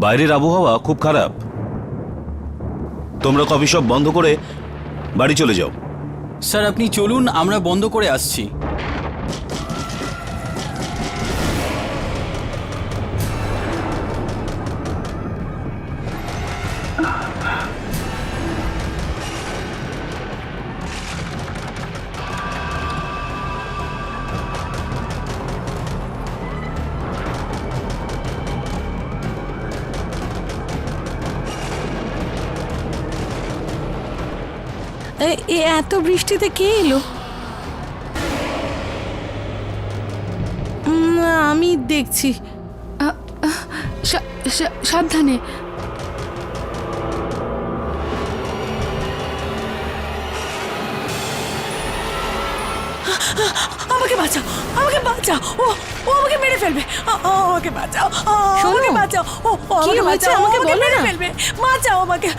বাইরের আবহাওয়া খুব খারাপ। তোমরা কফি শপ বন্ধ করে বাড়ি চলে যাও। স্যার আপনি চলুন, আমরা বন্ধ করে আসছি। এত বৃষ্টিতে কে এলো? আমি দেখছি। সাবধানে। আমাকে বাঁচাও, আমাকে বাঁচাও। ও ও আমাকে মেরে ফেলবে। আমাকে বাঁচাও, আমাকে বাঁচাও। ও আমাকে বাঁচাও, আমাকে মেরে ফেলবে। বাঁচাও আমাকে,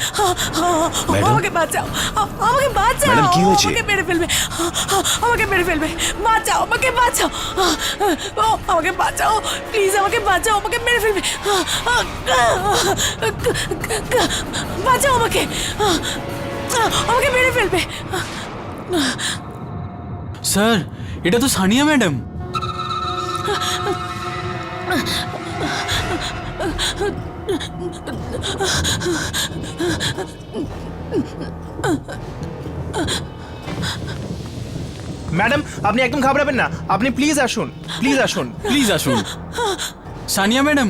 আমাকে বাঁচাও, আমাকে বাঁচাও। ম্যাডাম কি হয়েছে? আমাকে মেরে ফেলবে, আমাকে মেরে ফেলবে। বাঁচাও, আমাকে বাঁচাও। ও আমাকে বাঁচাও, প্লিজ আমাকে বাঁচাও, আমাকে মেরে ফেলবে। বাঁচাও আমাকে, আমাকে মেরে ফেলবে। স্যার এটা তো সানিয়া ম্যাডাম। ম্যাডাম আপনি একদম ঘাবড়াবেন না, আপনি প্লিজ আসুন, প্লিজ আসুন। প্লিজ আসুন। সানিয়া ম্যাডাম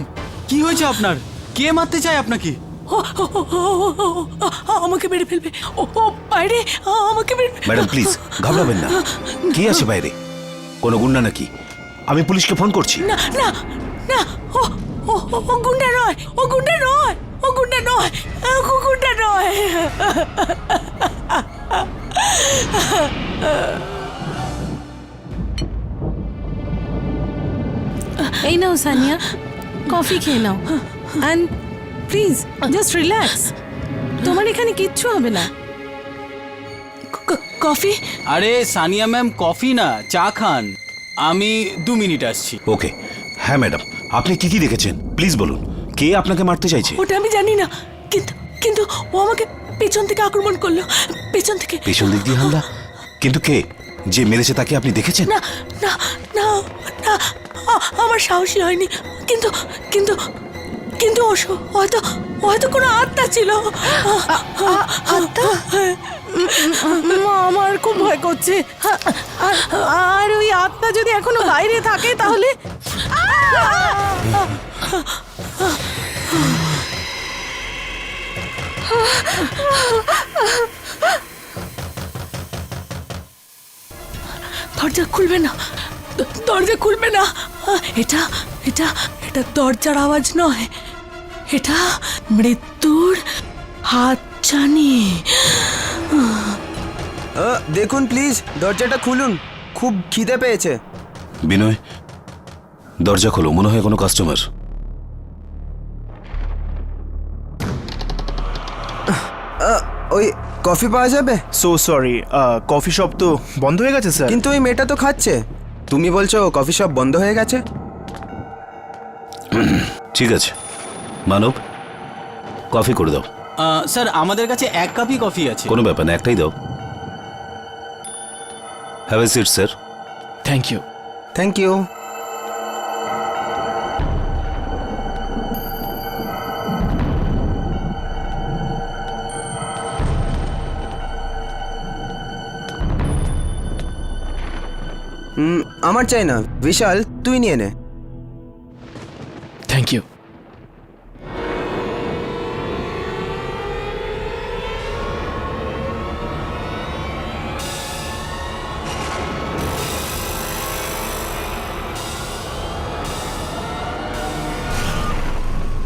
কি হয়েছে আপনার? কে মারতে চায় আপনাকে? আমাকে মেরে ফেলবে। ও বাইরে আমাকে মেরে। ম্যাডাম প্লিজ ঘাবড়াবেন না। কে আছে বাইরে? কোনো গুন্ডা নাকি? আমি পুলিশকে ফোন করছি। না না না, ও ও ও গুন্ডা নয়, ও গুন্ডা নয়, ও গুন্ডা নয়, ও গুন্ডা নয়। এই নাও সানিয়া, কফি খেয়ে নাও। অ্যান্ড প্লিজ জাস্ট রিল্যাক্স, তোমার এখানে কিচ্ছু হবে না। কফি? আরে সানিয়া ম্যাম কফি না, চা খান। আমি 2 মিনিট আসছি। ওকে। হ্যাঁ ম্যাডাম, আপনি কি কি দেখেছেন প্লিজ বলুন। কে আপনাকে মারতে চাইছে? ওটা আমি জানি না, কিন্তু কিন্তু ও আমাকে পেছন থেকে আক্রমণ করলো, পেছন থেকে। পেছন দিক দিয়ে হামলা? কিন্তু কে যে মেরেছে তাকে আপনি দেখেছেন? না না না না, আমার সাহসী হয়নি। কিন্তু কিন্তু কিন্তু হয়তো হয়তো কোনো আত্মা ছিল। আত্মা? আমার খুব ভয় করছে। আর ওই আত্মা যদি এখনো বাইরে থাকে তাহলে। দরজা খুলবে না, দরজা খুলবে না। এটা এটা এটা দরজার আওয়াজ নয়, এটা মৃত্যুর হাতছানি। দেখুন প্লিজ দরজাটা খুলুন, খুব খিদে পেয়েছে। বিনয় দরজা খোলো, মনে হয় কোনো কাস্টমার। ওই কফি পাওয়া যাবে? সো সরি, কফি শপ তো বন্ধ হয়ে গেছে স্যার। কিন্তু ওই মেয়েটা তো খাচ্ছে, তুমি বলছো কফি শপ বন্ধ হয়ে গেছে? ঠিক আছে মানব, কফি করে দাও। স্যার আমাদের কাছে 1 কাপই কফি আছে। কোনো ব্যাপার না, একটাই দাও। Have a seat sir. Thank you. Thank you. আমার চাই না, বিশাল তুই নিয়ে নে। Thank you.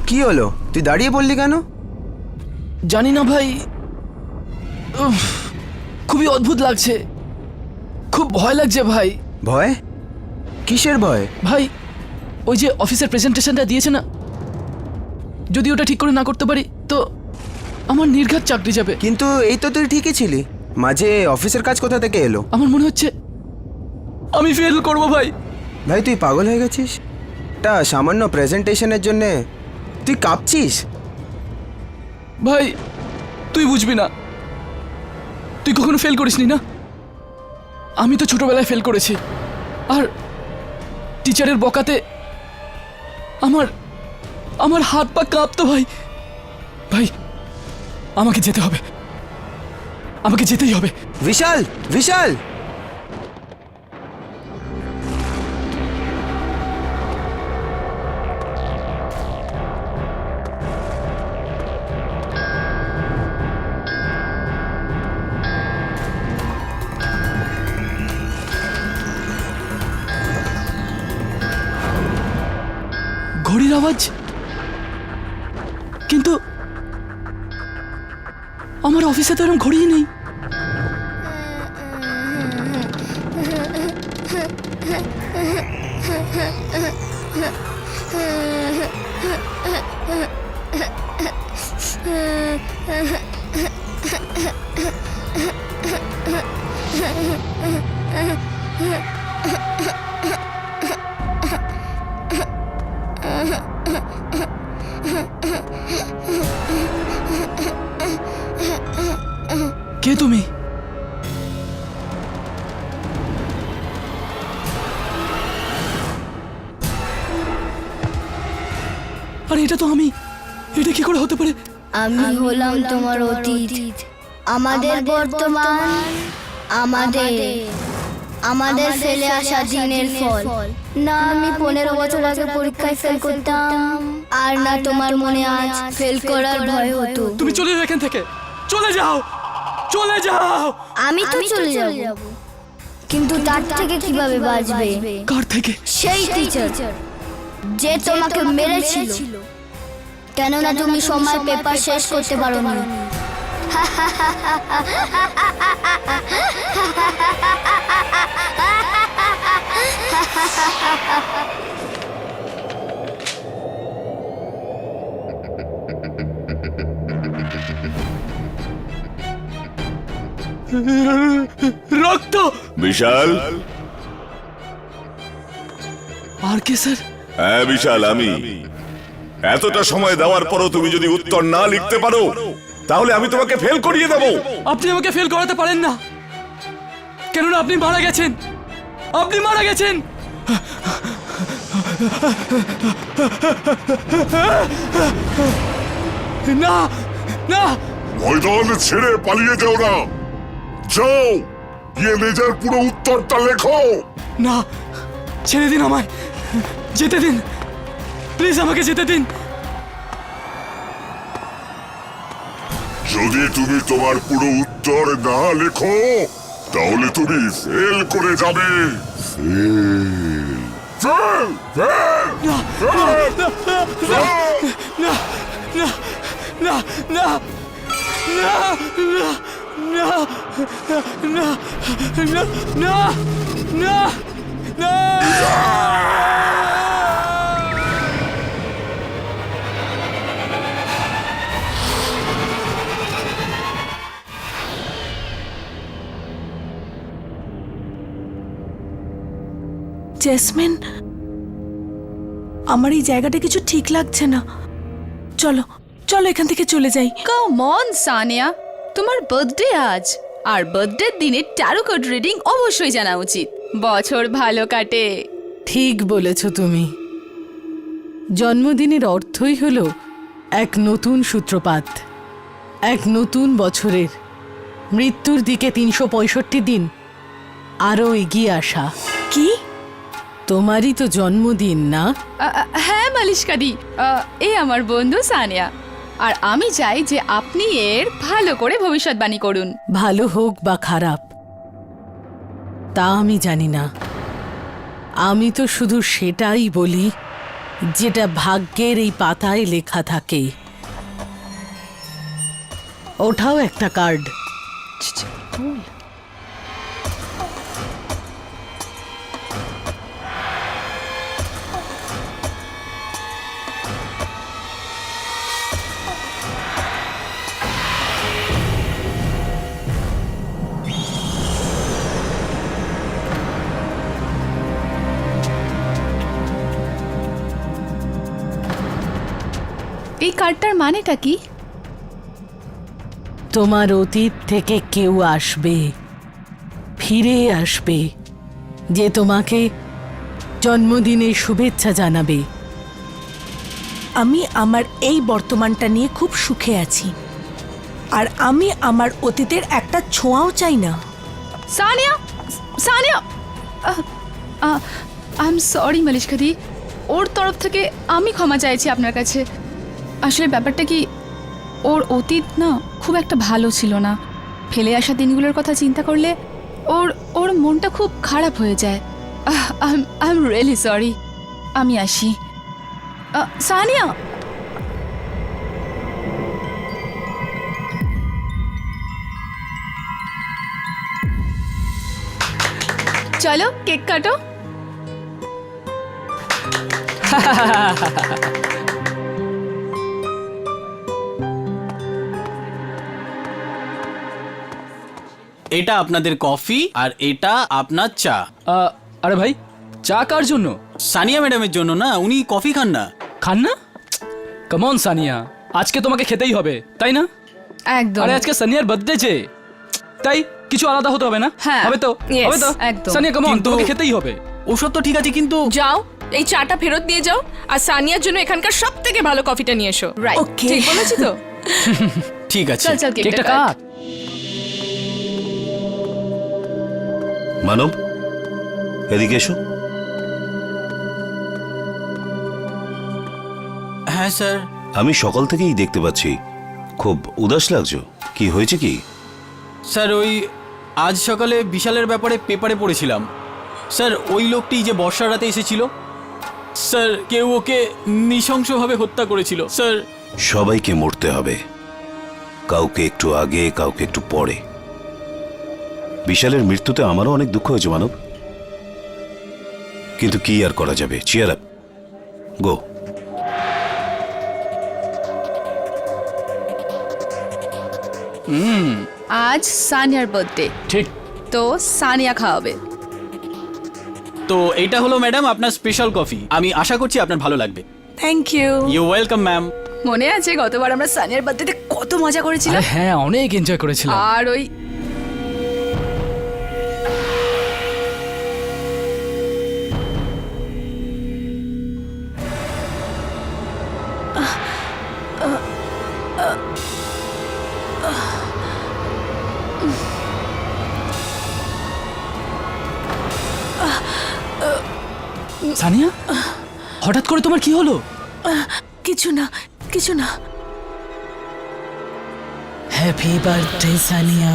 কি হলো, তুই দাঁড়িয়ে পড়লি কেন? জানি না ভাই, খুবই অদ্ভুত লাগছে, খুব ভয় লাগছে ভাই। ভয়? কিসের ভয়? ভাই ওই যে অফিসের প্রেজেন্টেশনটা দিয়েছে না, যদি ওটা ঠিক করে না করতে পারি তো আমার নির্ঘাত চাকরি যাবে। কিন্তু এই তো তুই ঠিকই ছিলি, মাঝে অফিসের কাজ কোথা থেকে এলো? আমার মনে হচ্ছে আমি ফেল করব ভাই। ভাই তুই পাগল হয়ে গেছিস? একটা সামান্য প্রেজেন্টেশনের জন্যে তুই কাঁপছিস? ভাই তুই বুঝবি না, তুই কখনো ফেল করিসনি না? আমি তো ছোটবেলায় ফেল করেছি, আর টিচারের বকাতে আমার আমার হাত পা কাঁপতো ভাই। ভাই আমাকে যেতে হবে, আমাকে যেতেই হবে। বিশাল, বিশাল! ঘড়ির আওয়াজ, কিন্তু আমার অফিসে তো এরকম ঘড়িই নেই। কে তুমি? আরে এটা তো আমি, এটা কি করে হতে পারে? আমি হলাম তোমার অতীত, আমাদের বর্তমান, আমাদের ফেলে আসা দিনের ফল। না আমি 15 বছর আগে পরীক্ষায় ফেল করতাম, আর না তোমার মনে আজ ফেল করার ভয় হতো। তুমি চলে যাও এখান থেকে, চলে যাও, চলে যাও। আমি তো চলে যাব, কিন্তু তার থেকে কিভাবে বাঁচবে? কার থেকে? সেই টিচার যে তোমাকে মেরেছিল, কেননা তুমি সময় পেপার শেষ করতে পারোনি। রক্ত! বিশাল, আর কে স্যার? হ্যাঁ বিশাল, আমি। এতটা সময় দেওয়ার পরও তুমি যদি উত্তর না লিখতে পারো, তাহলে আমি তোমাকে ফেল করিয়ে দেবো। আপনি আমাকে ফেল করাতে পারেন না, কেননা আপনি মারা গেছেন, আপনি মারা গেছেন। না না, ময়দান ছেড়ে পালিয়ে যাও না, যাও গিয়ে নিজের পুরো উত্তরটা লেখো। না, ছেড়ে দিন আমায়, যেতে দিন, প্লিজ আমাকে যেতে দিন। যদি তুমি তোমার পুরো উত্তর না লেখো, তাহলে তুমি ফেল করে যাবে। Fail, fail, fail, fail. না না না না না না না না না না না। জেসমিন, আমার এই জায়গাটা কিছু ঠিক লাগছে না। চলো চলো এখান থেকে চলে যাই। কাম অন সানিয়া, তোমার বার্থডে আজ, আর বার্থডের দিনে ট্যারো কার্ড রিডিং অবশ্যই জানা উচিত। বছর ভালো কাটে। ঠিক বলেছ তুমি। জন্মদিনের অর্থই হলো এক নতুন সূত্রপাত, এক নতুন বছরের, মৃত্যুর দিকে 365 দিন আরও এগিয়ে আসা। কি? তোমারই তো জন্মদিন না? হ্যাঁ মালিশকাদি, এই আমার বন্ধু সানিয়া, আর আমি চাই যে আপনি এর ভালো করে ভবিষ্যৎবাণী করুন। ভালো হোক বা খারাপ তা আমি জানি না, আমি তো শুধু সেটাই বলি যেটা ভাগ্যের এই পাতায় লেখা থাকে। ওঠাও একটা কার্ড। এই কার্ডটার মানেটা কি? তোমার অতীত থেকে কেউ আসবে, ফিরে আসবে, যে তোমাকে জন্মদিনের শুভেচ্ছা জানাবে। আমি আমার এই বর্তমানটা নিয়ে খুব সুখে আছি, আর আমি আমার অতীতের একটা ছোঁয়াও চাই না। Sania, Sania, I am sorry Malishka di, ওর তরফ থেকে আমি ক্ষমা চাইছি আপনার কাছে। আসলে ব্যাপারটা কি, ওর অতীত না খুব একটা ভালো ছিল না। ফেলে আসা দিনগুলোর কথা চিন্তা করলে ওর মনটা খুব খারাপ হয়ে যায়। I am really sorry. আমি আসি। সানিয়া, চলো কেক কাটো। এটা আপনাদের কফি আর এটা আপনার চা। আরে ভাই, চা কার জন্য? সানিয়া ম্যাডামের জন্য না, উনি কফি খান না। খান না? কামন সানিয়া, আজকে তোমাকে খেতেই হবে, তাই না? একদম। আরে আজকে সানিয়ার বার্থডে যে, তাই কিছু আলাদা হতে হবে না? হ্যাঁ। হবে তো? Yes, হবে তো? একদম। সানিয়া কামন, কিন্তু- তোমাকে খেতেই হবে। ওসব তো ঠিক আছে, কিন্তু যাও, এই চাটা ফেরত দিয়ে যাও, আর সানিয়ার জন্য এখানকার সব থেকে ভালো কফিটা নিয়ে এসো। Right, Okay. ঠিক বলেছি তো? ঠিক আছে। চল চল কেকটা কেকটা কাট। কাট। মানব, এদিকে এসো। হ্যাঁ স্যার। আমি সকাল থেকেই দেখতে পাচ্ছি খুব উদাস লাগছো, কি হয়েছে কি? স্যার ওই আজ সকালে বিশালের ব্যাপারে পেপারে পড়েছিলাম স্যার। ওই লোকটি যে বর্ষার রাতে এসেছিল স্যার, কেউ ওকে নৃশংসভাবে হত্যা করেছিল স্যার। সবাইকে মরতে হবে, কাউকে একটু আগে, কাউকে একটু পরে। বিশালের মৃত্যুতে আমারও অনেক দুঃখ হয়েছে মানব, কিন্তু কি আর করা যাবে। চিয়ার আপ, গো। আজ সানিয়ার বার্থডে, ঠিক। তো সানিয়া খাওয়াবে। তো এইটা হলো ম্যাডাম আপনার স্পেশাল কফি। আমি আশা করছি আপনার ভালো লাগবে। Thank you. You welcome ma'am. মনে আছে গতবার আমরা সানিয়ার বার্থডেতে কত মজা করেছিলাম? আরে হ্যাঁ, অনেক এনজয় করেছিলাম। আর ওই সানিয়া, হঠাৎ করে তোমার কি হলো? কিছু না, কিছু না। Happy birthday Sania.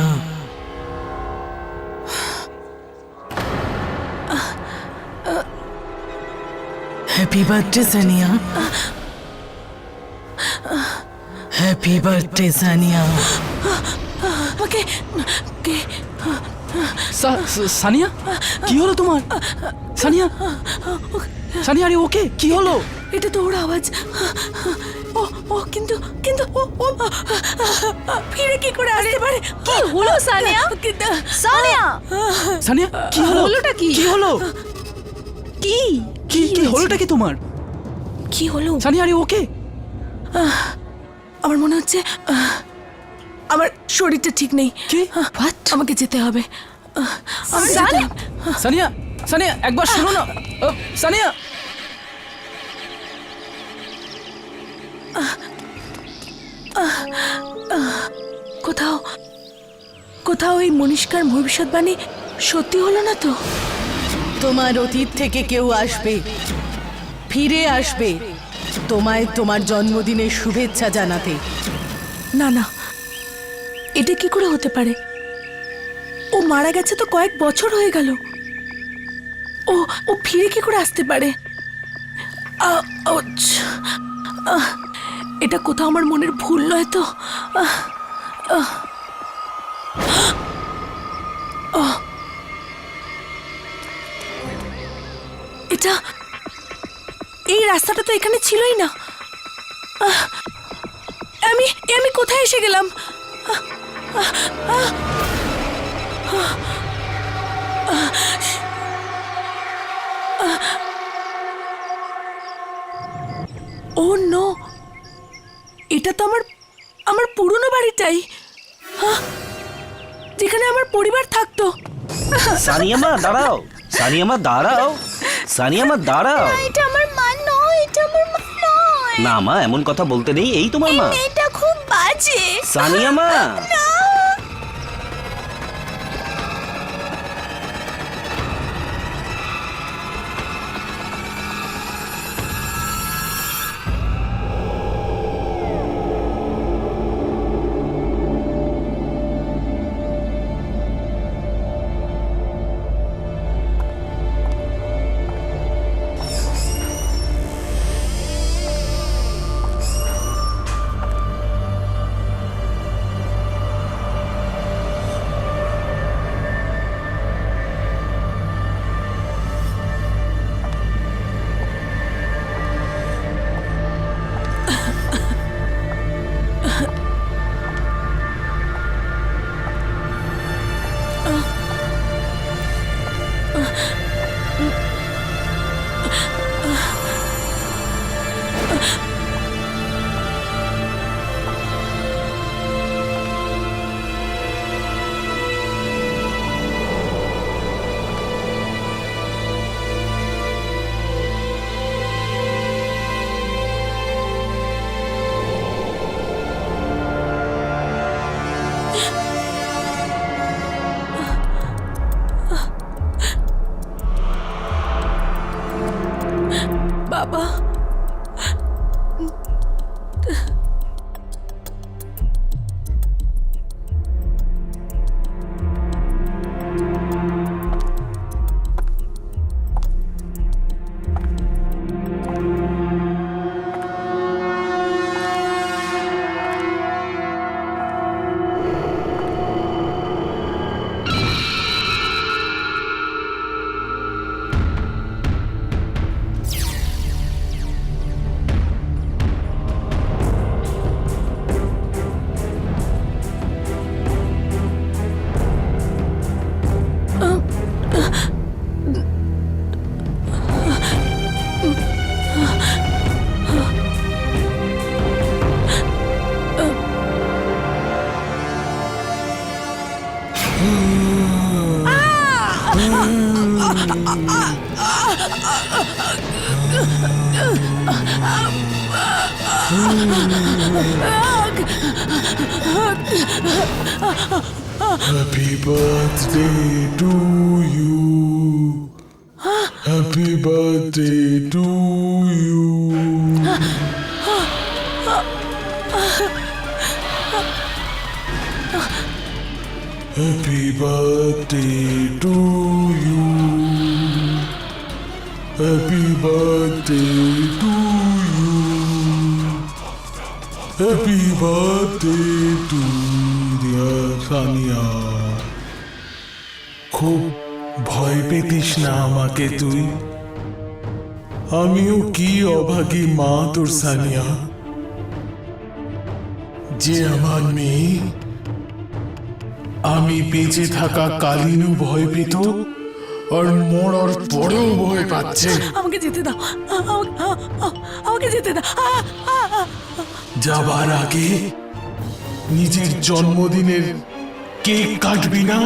Happy birthday Sania. Happy birthday Sania. Okay, okay. Sania, কি হলো তোমার? সানিয়া, সানিয়া, আরে ওকে, কি হলো? এটা তো ওর আওয়াজ। ও ও কিন্তু কিন্তু ও ও ফিরে কি করে আসতে পারে? কি হলো সানিয়া? সানিয়া, সানিয়া, কি হলো? হলোটা কি? কি হলো? কি কি কি হলোটা কি তোমার? কি হলো? সানিয়া, আরে ওকে? আমার মনে হচ্ছে আমার শরীরটা ঠিক নেই। কি? আমাকে যেতে হবে। আমাকে যেতে সানিয়া, হবে। সানিয়া, সানিয়া, একবার শোনো না। সানিয়া, কোথাও কোথাও এই মনীষ্কার ভবিষ্যৎবাণী সত্যি হলো না তো? তোমার অতীত থেকে কেউ আসবে, ফিরে আসবে, তোমায় তোমার জন্মদিনের শুভেচ্ছা জানাতে। না না, এটা কি করে হতে পারে? ও মারা গেছে তো কয়েক বছর হয়ে গেল। ও ও ফিরে কি করে আসতে পারে? এটা কোথাও আমার মনের ভুল নয় তো? এটা, এই রাস্তাটা তো এখানে ছিলই না। আমি আমি কোথায় এসে গেলাম? ও নো, এটা তো আমার পুরনো বাড়িটাই, হ্যাঁ, যেখানে আমার পরিবার থাকতো। সানিয়া মা দাঁড়াও, সানিয়া মা দাঁড়াও, সানিয়া মা দাঁড়াও। এটা আমার মা নয়, এটা আমার মা নয়। না মা, এমন কথা বলতে নেই, এই তোমার মা। এটা খুব বাজে। সানিয়া মা। বাবা, Happy birthday to you. Happy birthday to you. Happy birthday to you. Happy birthday to you. Happy birthday to dear Sania. খুব ভয় পেতিস না আমাকে তুই, আমিও কি অভাগী মা তোর সানিয়া, যে আমার মেয়ে আমি বেঁচে থাকা কালীনও ভয় পেত আর মরার পরেও ভয় পাচ্ছে। আমাকে যেতে দাও, আমাকে যেতে দাও। যাবার আগে নিজের জন্মদিনের কেক কাটবি না?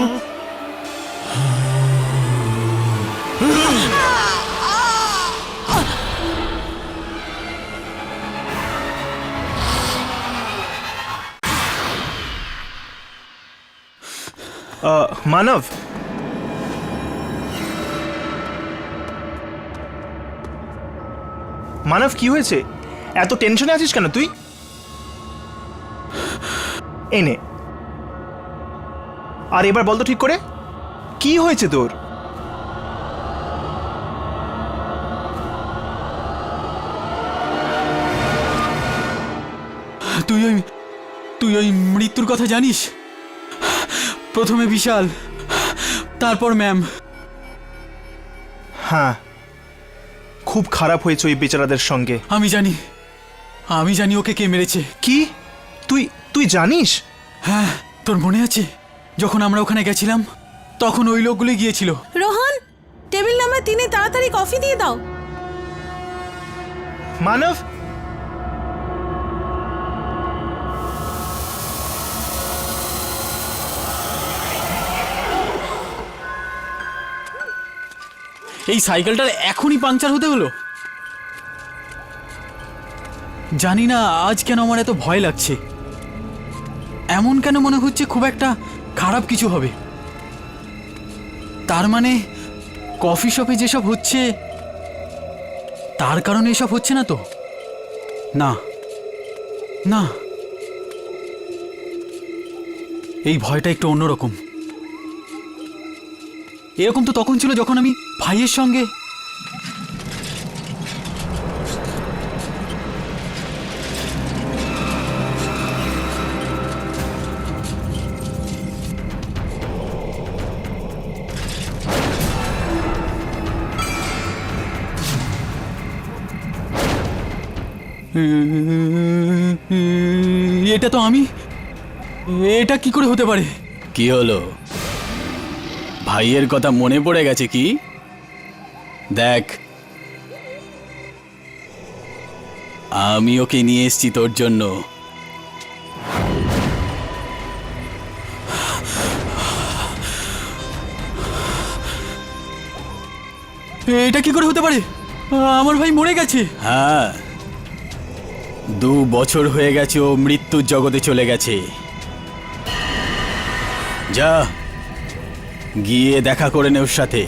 মানব, মানব কি হয়েছে? এত টেনশনে আছিস কেন তুই? এনে আর এবার বল তো ঠিক করে, কি হয়েছে তোর? তুই ওই মৃত্যুর কথা জানিস? প্রথমে বিশাল, তারপর ম্যাম। হ্যাঁ, খুব খারাপ হয়েছে ওই বেচারাদের সঙ্গে। আমি জানি ওকে কে মেরেছে। কি? তুই জানিস? হ্যাঁ, তোর মনে আছে যখন আমরা ওখানে গেছিলাম তখন ওই লোকগুলো গিয়েছিল। রোহন, টেবিল নাম্বার 3-এ তাড়াতাড়ি কফি দিয়ে দাও। মানব, এই সাইকেলটার এখনই পাংচার হতে হলো। জানি না আজ কেন আমার এত ভয় লাগছে। এমন কেন মনে হচ্ছে খুব একটা খারাপ কিছু হবে। তার মানে কফি শপে যেসব হচ্ছে তার কারণে এসব হচ্ছে না তো? না না, এই ভয়টা একটু অন্যরকম। এরকম তো তখন ছিল যখন আমি ভাইয়ের সঙ্গে এটা তো আমি, এটা কি করে হতে পারে? কি হলো, ভাইয়ের কথা মনে পড়ে গেছে কি? দেখ, আমি ওকে নিয়ে এসেছি তোর জন্য। এটা কি করে হতে পারে? আমার ভাই মরে গেছে। হ্যাঁ, 2 বছর হয়ে গেছে ও মৃত্যুর জগতে চলে গেছে। যা, গিয়ে দেখা করে নে ওর সাথে।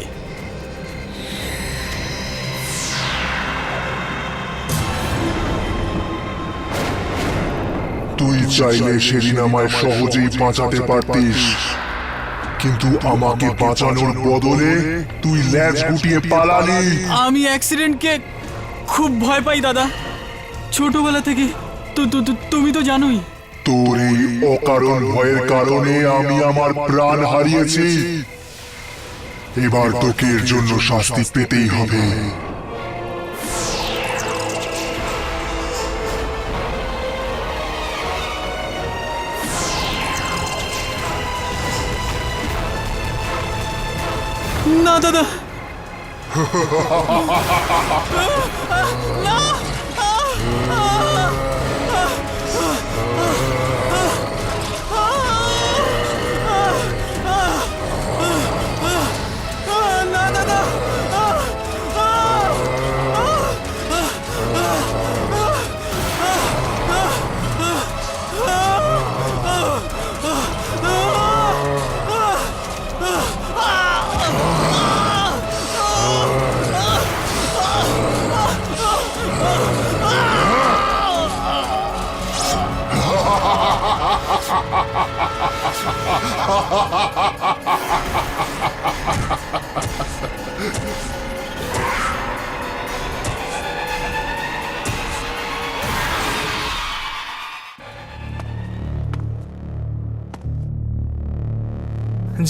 তুই চাইলে সেদিন আমায় সহজেই বাঁচাতে পারতিস, কিন্তু আমাকে বাঁচানোর বদলে তুই ল্যাজ গুটিয়ে পালালি। আমি অ্যাক্সিডেন্টকে খুব ভয় পাই দাদা, ছোটবেলা থেকে। তুমি তো জানোই। তোর এই অকারণ ভয়ের কারণে আমি আমার প্রাণ হারিয়েছি। এবার তোকে এর জন্য শাস্তি পেতেই হবে। না দাদা, না।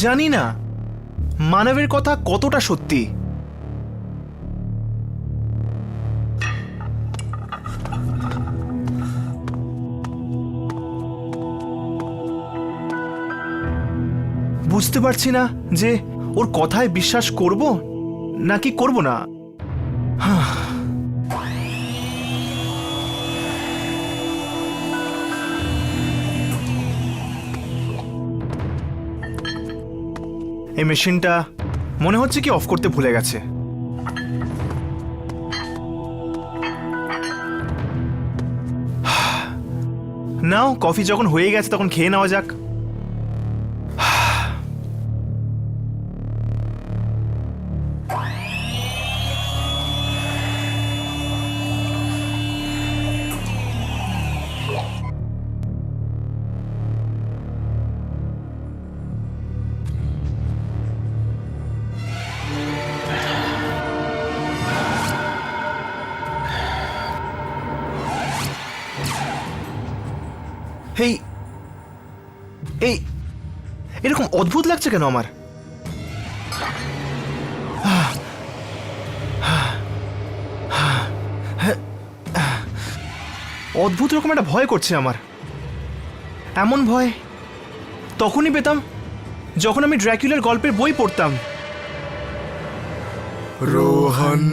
জানি না মানবের কথা কতটা সত্যি। বুঝতে পারছি না যে ওর কথায় বিশ্বাস করব নাকি করব না। এই মেশিনটা মনে হচ্ছে কি অফ করতে ভুলে গেছে। নাও, কফি যখন হয়ে গেছে তখন খেয়ে নেওয়া যাক। এই এই এরকম অদ্ভুত লাগছে কেন আমার? অদ্ভুত রকম একটা ভয় করছে আমার। এমন ভয় তখনই পেতাম যখন আমি ড্র্যাকুলার গল্পের বই পড়তাম। রোহন,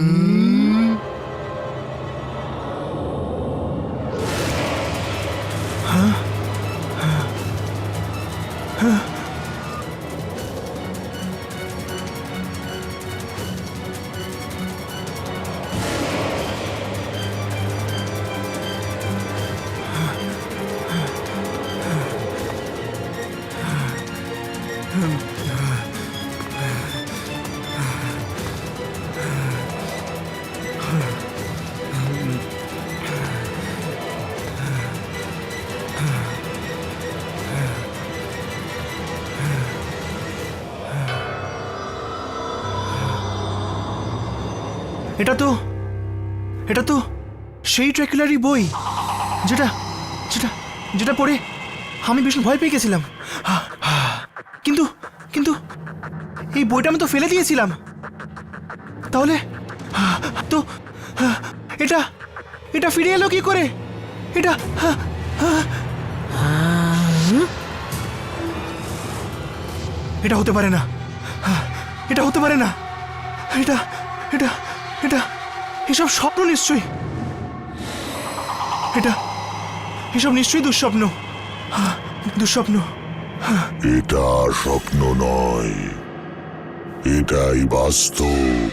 এটা তো সেই ড্র্যাকুলারই বই, যেটা যেটা যেটা পড়ে আমি ভীষণ ভয় পেয়ে গেছিলাম। কিন্তু কিন্তু এই বইটা আমি তো ফেলে দিয়েছিলাম। তাহলে তো এটা এটা ফিরে এলো কি করে? এটা এটা হতে পারে না, এটা হতে পারে না, এটা এটা এটা এসব স্বপ্ন নিশ্চয়ই, এসব নিশ্চয়ই দুঃস্বপ্ন, দুঃস্বপ্ন। এটা স্বপ্ন নয়, এটাই বাস্তব।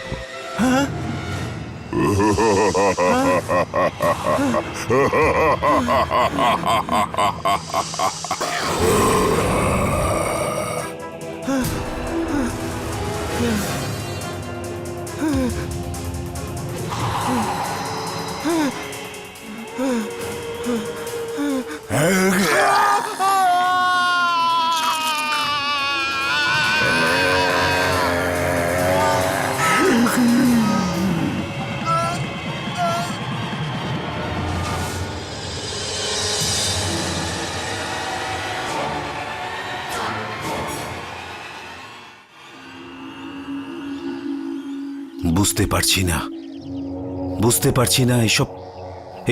বুঝতে পারছি না এসব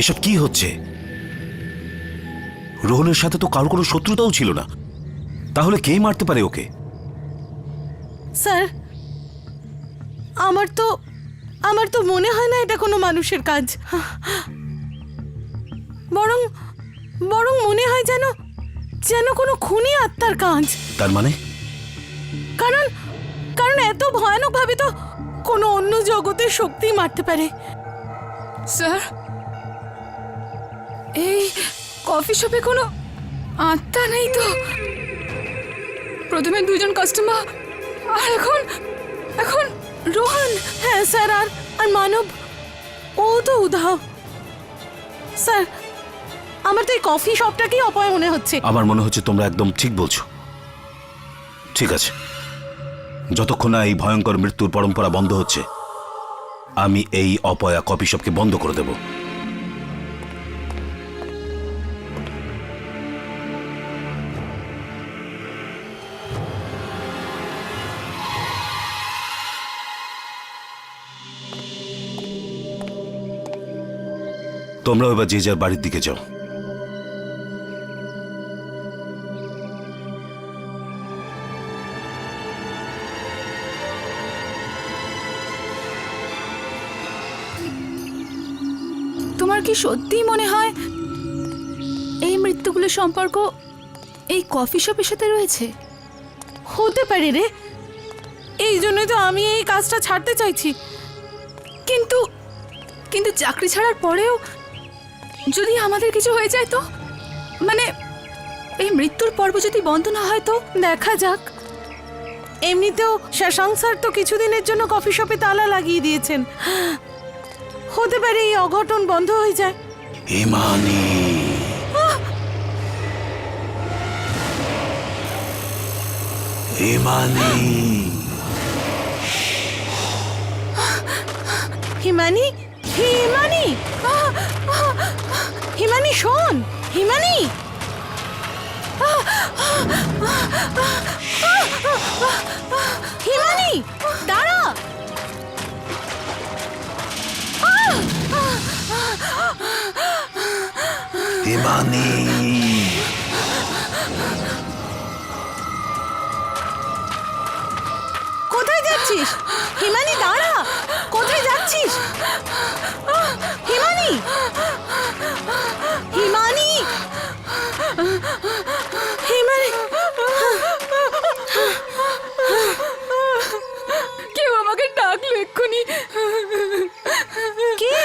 এসব কি হচ্ছে। রোহনের সাথে তো কারো কোনো শত্রুতাও ছিল না, তাহলে কে মারতে পারে ওকে? স্যার, আমার তো মনে হয় না এটা কোনো মানুষের কাজ। বরং মনে হয় যেন কোনো খুনি আত্মার কাজ। তার মানে? কারণ এত ভয়ানক ভাবে তো কোনো অন্য জগতের শক্তি মারতে পারে। স্যার, এই কফি শপে কোনো আত্মা নেই তো? প্রথমে দুজন কাস্টমার, আর এখন রোহন। হ্যাঁ স্যার, আর মানব, ও তো উধাও। স্যার, আমার তো এই কফি শপটাকেই অপয় মনে হচ্ছে। আমার মনে হচ্ছে তোমরা একদম ঠিক বলছো। ঠিক আছে, যতক্ষণ না এই ভয়ঙ্কর মৃত্যুর পরম্পরা বন্ধ হচ্ছে, আমি এই অপয়া কফি শপকে বন্ধ করে দেব। তোমরা এবার যে যার বাড়ির দিকে যাও। তোমার কি সত্যিই মনে হয় এই মৃত্যুগুলোর সম্পর্ক এই কফি শপের সাথে রয়েছে? হতে পারে রে, এই জন্যই তো আমি এই কাজটা ছাড়তে চাইছি। কিন্তু চাকরি ছাড়ার পরেও যদি আমাদের কিছু হয়ে যায় তো, মানে এই মৃত্যুর পর্ব যদি বন্ধ না হয় তো? দেখা যাক। এমনিতেও শশাঙ্ক স্যার তো কিছুদিনের জন্য কফি শপে তালা লাগিয়ে দিয়েছেন। হতে পারে এই অঘটন বন্ধ হয়ে যায়। হিমানি, হিমানি, হিমানি, হিমানি, হিমানি শোন, হিমানি। হিমানি দাঁড়া। হিমানি, কোথায় যাচ্ছিস? হিমানি দাঁড়া, কোথায় যাচ্ছিস? হিমানি, হিমানি, হিমানি। কেউ আমাকে ডাকলো এক্ষুনি। কে?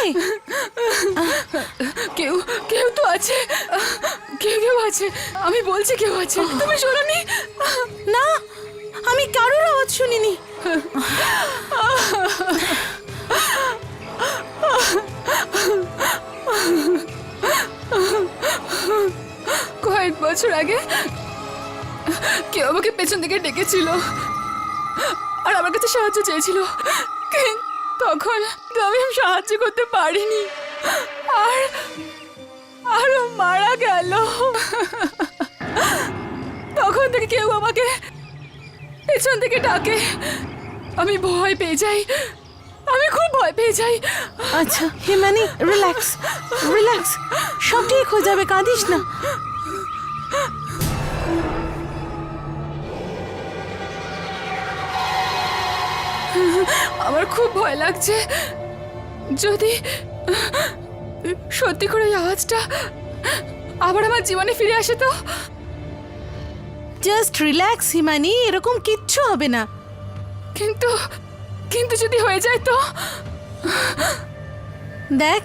কেউ তো আছে, কেউ আছে, আমি বলছি কেউ আছে। তুমি শোনোনি? না, আমি কারোর আওয়াজ শুনিনি। কয়েক বছর আগে কেউ আমাকে পেছন থেকে ডেকেছিল আর আমার কাছে সাহায্য চেয়েছিল, তখন তো আমি সাহায্য করতে পারিনি, আর আরো মারা গেল। তখন থেকে কেউ আমাকে পেছন থেকে ডাকে, আমি ভয় পেয়ে যাই, আমি খুব ভয় পেয়ে যাই। আচ্ছা হিমানি, রিল্যাক্স রিল্যাক্স, সব ঠিক হয়ে যাবে, কাঁদিস না। আমার খুব ভয় লাগছে, যদি সত্যি করে এই আওয়াজটা আবার আমার জীবনে ফিরে আসে তো। জাস্ট রিল্যাক্স হিমানি, এরকম কিচ্ছু হবে না। কিন্তু কিন্তু যদি হয়ে যায় তো? দেখ,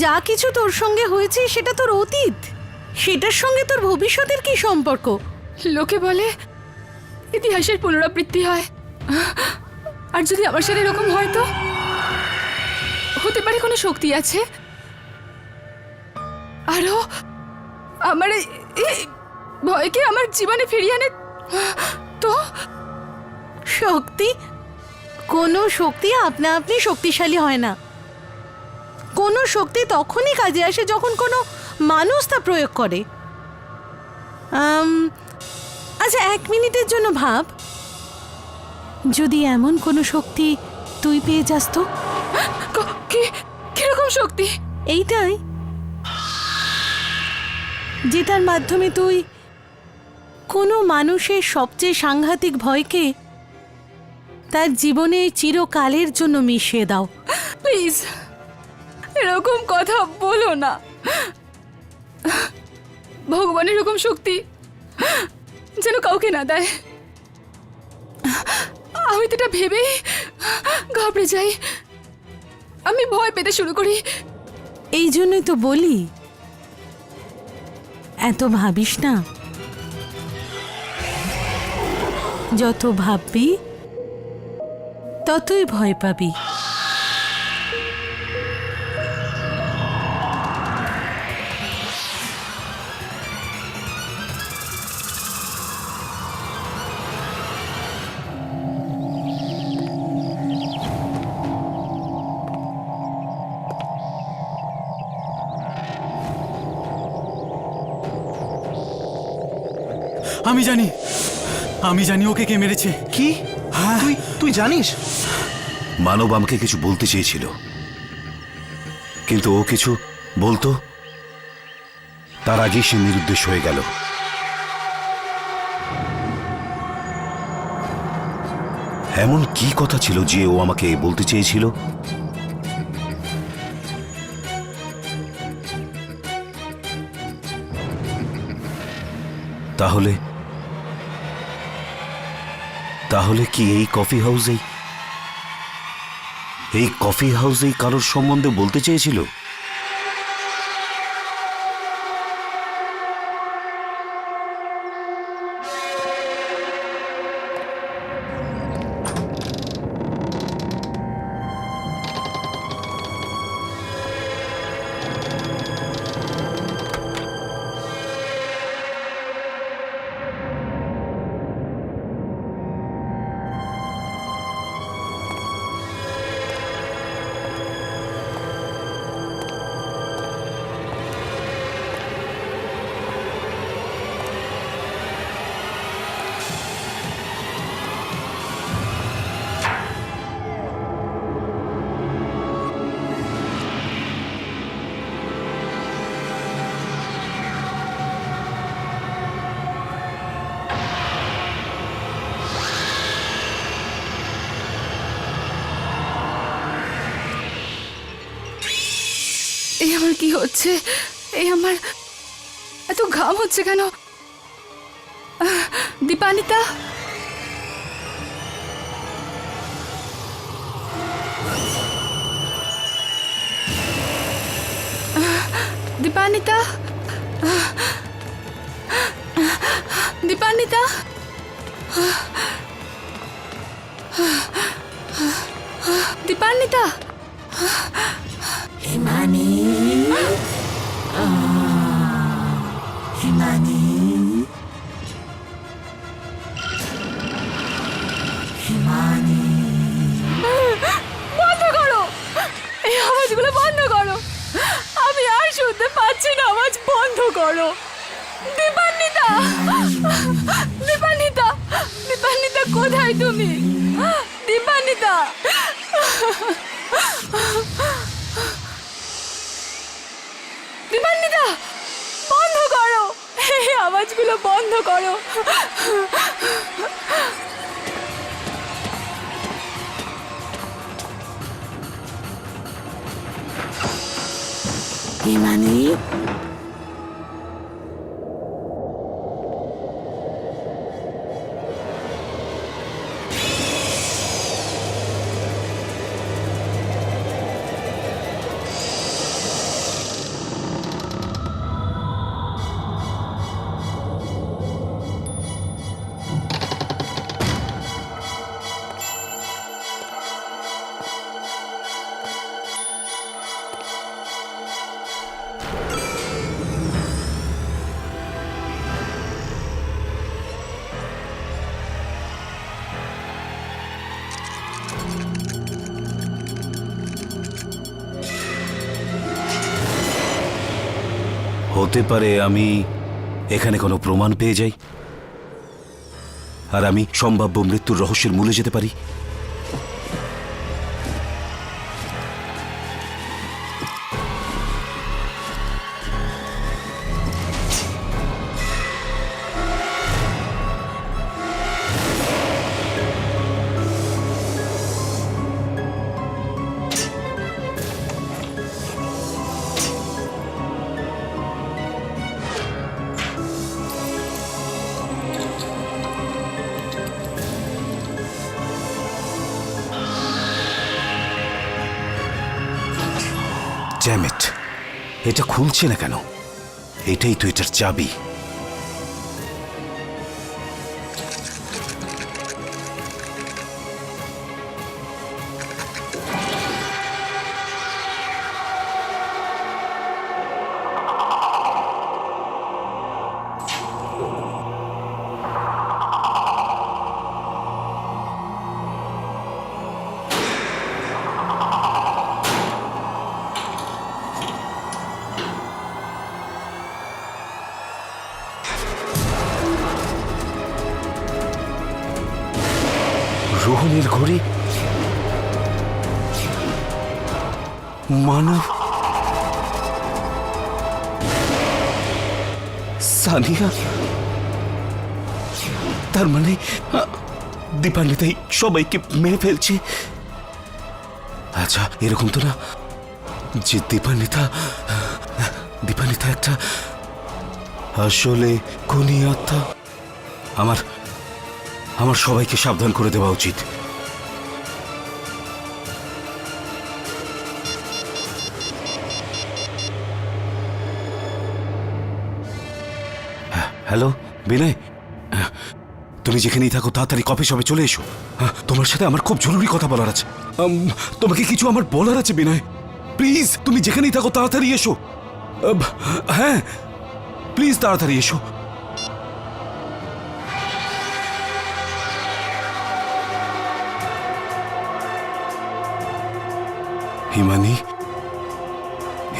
যা কিছু তোর সঙ্গে হয়েছে সেটা তোর অতীত, সেটার সঙ্গে তোর ভবিষ্যতের কি সম্পর্ক? লোকে বলে ইতিহাসের পুনরাবৃত্তি হয়, আর যদি আমার সাথে এরকম হয় তো? হতে পারে কোনো শক্তি আছে আরো আমার এই ভয়কে আমার জীবনে ফিরিয়ে আনে তো? শক্তি? কোনো শক্তি আপনা আপনি শক্তিশালী হয় না। কোনো শক্তি তখনই কাজে আসে যখন কোনো মানুষ তা প্রয়োগ করে। আচ্ছা, 1 মিনিটের জন্য ভাব, যদি এমন কোনো শক্তি তুই পেয়ে যাস তো? কিরকম শক্তি? এইটাই, যেটার মাধ্যমে তুই কোনো মানুষের সবচেয়ে সাংঘাতিক ভয়কে তার জীবনে চিরকালের জন্য মিশিয়ে দাও। প্লিজ এরকম কথা বলো না। ভগবান এরকম শক্তি যেন কাউকে না দেয়। আমি তো এটা ভেবেই ঘাবড়ে যাই, আমি ভয় পেতে শুরু করি। এই জন্যই তো বলি, এত ভাবিস না। যত ভাববি ততই ভয় পাবি। আমি জানি ওকে কে মেরেছে। কি? তুই জানিস? মানব আমাকে কিছু বলতে চেয়েছিল, কিন্তু ও কিছু বলতো তার আগেই সে নিরুদ্দেশ হয়ে গেল। এমন কি কথা ছিল যে ও আমাকে বলতে চেয়েছিল? তাহলে কি এই কফি হাউসেই কারোর সম্বন্ধে বলতে চেয়েছিল? এই আমার কি হচ্ছে? এই আমার এত ঘাম হচ্ছে কেন? দীপানিতা, দীপানিতা, দীপানিতা, দীপানিতা। হিমানি, হিমানি, হিমানি। বন্ধ করো। দীপান্বিতা, দীপান্বিতা, দীপান্বিতা কোথায় তুমি? দীপান্বিতা, দীপান্বিতা বন্ধ করো, এই আওয়াজগুলো বন্ধ করো। হিমানি, হতে পারে আমি এখানে কোনো প্রমাণ পেয়ে যাই, আর আমি সম্ভাব্য মৃত্যুর রহস্যের মূলে যেতে পারি। Damn it! এটা খুলছে না কেন? এটাই তো এটার চাবি। রোহনের ঘড়ি, মানব, সানিয়া, তার মানে দীপান্বিতাই সবাইকে মেরে ফেলছে। আচ্ছা, এরকম তো না যে দীপান্বিতা একটা আসলে খুনি আত্মা। আমার সবাইকে সাবধান করে দেওয়া উচিত। হ্যালো বিনয়, তুমি যেখানেই থাকো তাড়াতাড়ি কফি শপে চলে এসো। তোমার সাথে আমার খুব জরুরি কথা বলার আছে। তোমাকে কিছু আমার বলার আছে বিনয়, প্লিজ তুমি যেখানেই থাকো তাড়াতাড়ি এসো। হ্যাঁ প্লিজ তাড়াতাড়ি এসো।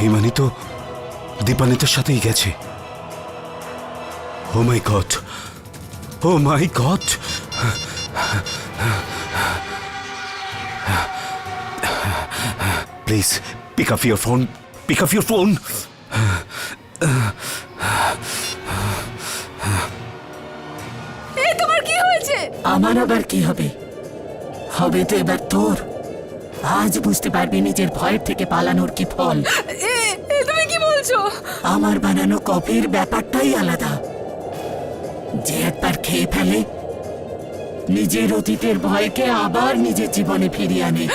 হিমানি তো দীপান্বিতার সাথেই গেছে। Oh my God, oh my God. Please pick up your phone, pick up your phone. তোমার কি হয়েছে? আমার আবার কি হবে? হবে তো এবার তোর। আজ বুঝতে পারবি নিজের ভয়ের থেকে পালানোর কি ফল। তুমি কি বলছো? আমার বানানো কফির ব্যাপারটাই আলাদা। যে একবার খেয়ে ফেলে নিজের অতীতের ভয়কে আবার নিজের জীবনে ফিরিয়ে আনে।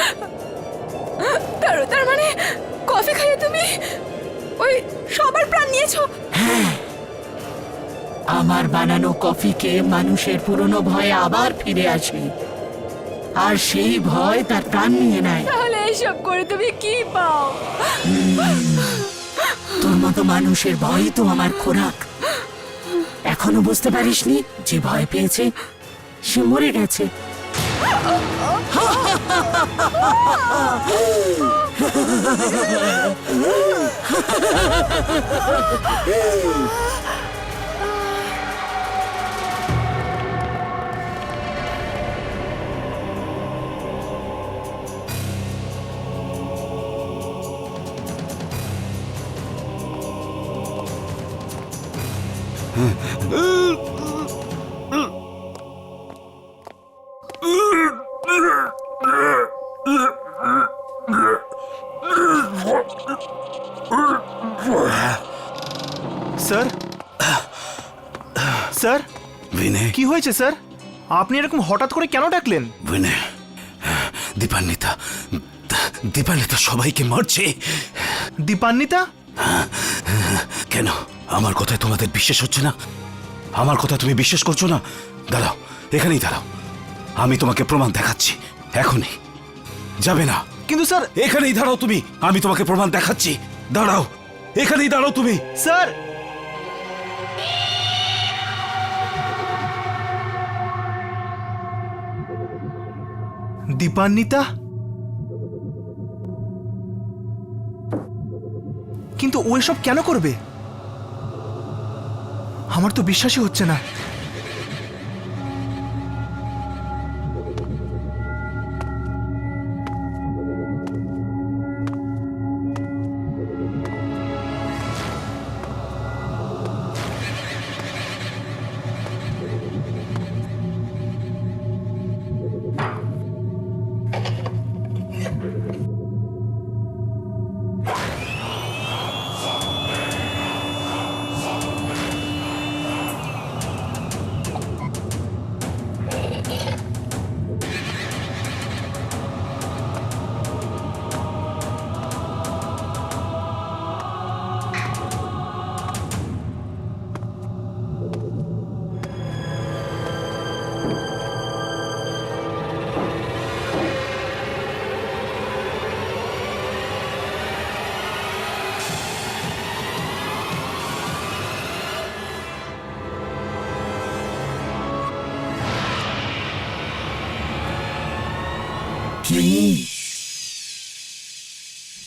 তার মানে কফি খাইয়ে তুমি ওই সবার প্রাণ নিয়েছো? হ্যাঁ, আমার বানানো কফিকে মানুষের পুরনো ভয়ে আবার ফিরে আসে, আর সেই ভয় তার প্রাণ নিয়ে নেয়। তাহলে এইসব করে তুমি কি পাও? তোর মতো মানুষের ভয়ই তো আমার খোরাক। এখনো বুঝতে পারিসনি যে ভয় পেয়েছে সে মরে গেছে। স্যার স্যার বিনয়, কি হয়েছে স্যার? আপনি এরকম হঠাৎ করে কেন ডাকলেন? বিনয়, দীপান্বিতা দীপান্বিতা সবাইকে মারছে। দীপান্বিতা? কেন আমার কথায় তোমাদের বিশ্বাস হচ্ছে না? আমার কথা তুমি বিশ্বাস করছো না? দাঁড়াও, এখানেই দাঁড়াও, আমি তোমাকে প্রমাণ দেখাচ্ছি। এখনই যাবে না। কিন্তু স্যার, এখানেই দাঁড়াও তুমি, আমি তোমাকে প্রমাণ দেখাচ্ছি। দাঁড়াও, এখানেই দাঁড়াও তুমি। স্যার দীপান্বিতা? কিন্তু ও এসব কেন করবে? আমার তো বিশ্বাসই হচ্ছে না।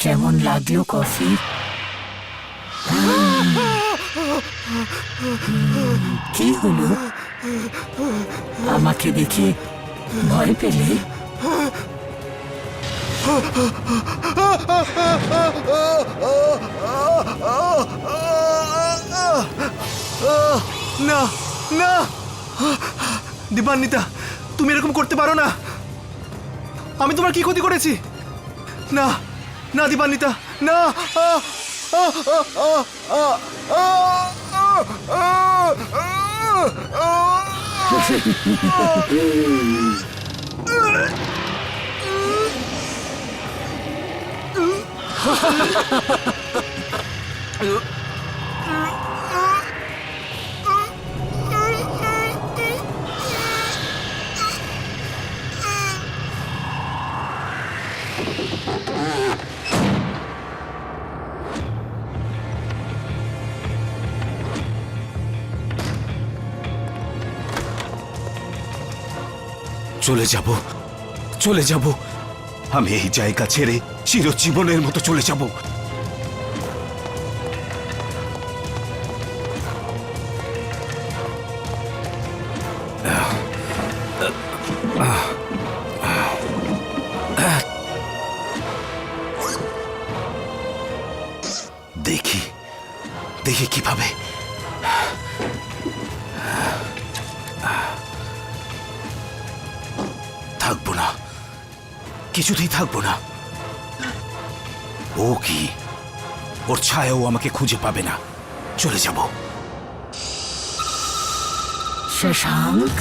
কেমন লাগলো কফি? কি হলো? আমাকে দেখে ভয় পেলে? না না দীপান্বিতা, তুমি এরকম করতে পারো না। আমি তোমার কি ক্ষতি করেছি? না না দীপান্বিতা, না। চলে যাব, চলে যাব, আমি এই জায়গা ছেড়ে চিরজীবনের মতো চলে যাব। দেখি দেখি কিভাবে। থাকবো না, কিছুতেই থাকবো না। ও কি, ওর ছায়াও আমাকে খুঁজে পাবে না। চলে যাব। Shashank,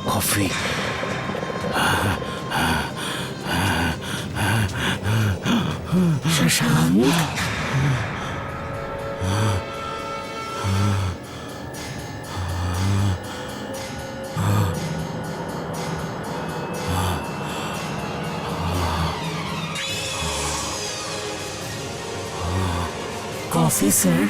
coffee. Shashank coffee sir